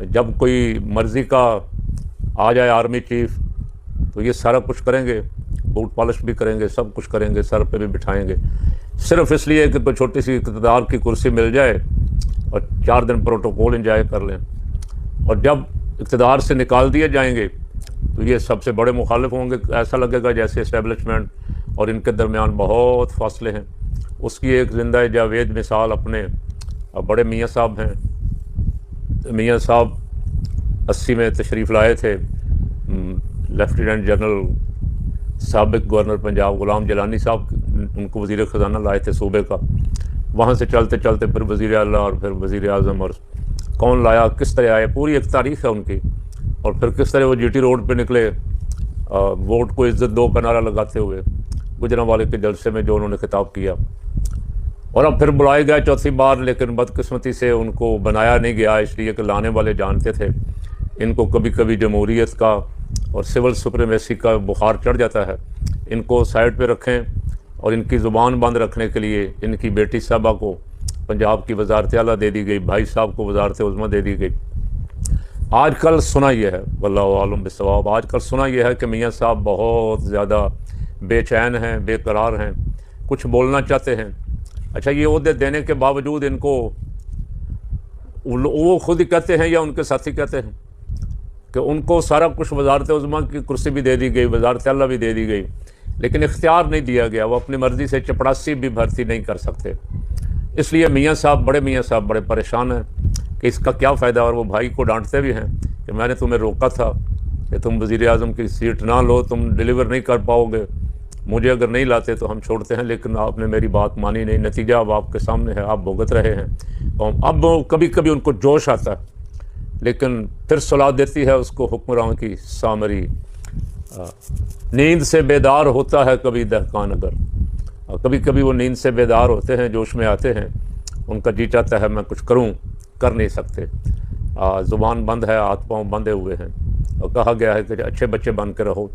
जब कोई मर्ज़ी का आ जाए आर्मी चीफ तो ये सारा कुछ करेंगे, बूट पॉलिश भी करेंगे, सब कुछ करेंगे, सर पे भी बिठाएंगे, सिर्फ इसलिए कि कोई छोटी सी इक़्तिदार की कुर्सी मिल जाए और 4 दिन प्रोटोकॉल इंजॉय कर लें। और जब इक़्तिदार से निकाल दिए जाएंगे तो ये सबसे बड़े मुखालिफ होंगे। ऐसा लगेगा जैसे इस्टेब्लिशमेंट और इनके दरमियान बहुत फासले हैं। उसकी एक ज़िंदा जावेद मिसाल अपने बड़े मियाँ साहब हैं। मियाँ साहब 80 में तशरीफ़ लाए थे। लेफ्टिनेंट जनरल साबिक़ गवर्नर पंजाब ग़ुलाम जलानी साहब उनको वज़ीर ख़जाना लाए थे सूबे का। वहाँ से चलते चलते फिर वज़ीर आला और फिर वज़ीर आज़म, और कौन लाया, किस तरह आए, पूरी एक तारीख़ है उनकी। और फिर किस तरह वो जीटी रोड पे निकले वोट को इज़्ज़त दो का नारा लगाते हुए, गुजरांवाले के जलसे में जो उन्होंने खिताब किया। और अब फिर बुलाए गए चौथी बार, लेकिन बदकिस्मती से उनको बनाया नहीं गया, इसलिए कि लाने वाले जानते थे इनको कभी कभी जमहूरियत का और सिविल सुप्रीमेसी का बुखार चढ़ जाता है। इनको साइड पे रखें और इनकी ज़ुबान बंद रखने के लिए इनकी बेटी साहबा को पंजाब की वजारत आला दे दी गई, भाई साहब को वजारत उज़्मा दे दी गई। आजकल सुना यह है, वल्लाहु आलम बिस्सवाब, आजकल सुना यह है कि मियाँ साहब बहुत ज़्यादा बेचैन हैं, बेकरार हैं, कुछ बोलना चाहते हैं। अच्छा, ये ओहदे देने के बावजूद इनको वो खुद ही कहते हैं या उनके साथी कहते हैं कि उनको सारा कुछ वजारत उज़्मा की कुर्सी भी दे दी गई, वजारत आला भी दे दी गई, लेकिन इख्तियार नहीं दिया गया। वो अपनी मर्ज़ी से चपड़ासी भी भर्ती नहीं कर सकते। इसलिए मियाँ साहब, बड़े मियाँ साहब बड़े परेशान हैं कि इसका क्या फ़ायदा। और वो भाई को डांटते भी हैं कि मैंने तुम्हें रोका था कि तुम वज़ीर आज़म की सीट ना लो, तुम डिलीवर नहीं कर पाओगे, मुझे अगर नहीं लाते तो हम छोड़ते हैं, लेकिन आपने मेरी बात मानी नहीं। नतीजा अब आपके सामने है, आप भुगत रहे हैं। और अब कभी कभी उनको जोश आता है, लेकिन फिर सुला देती है उसको हुक्मरान की सामरी। नींद से बेदार होता है कभी दहकान अगर, कभी कभी वो नींद से बेदार होते हैं, जोश में आते हैं, उनका जी चाहता है मैं कुछ करूं, कर नहीं सकते। ज़ुबान बंद है, हाथ पाँव बंधे हुए हैं, और कहा गया है कि अच्छे बच्चे बन के रहो।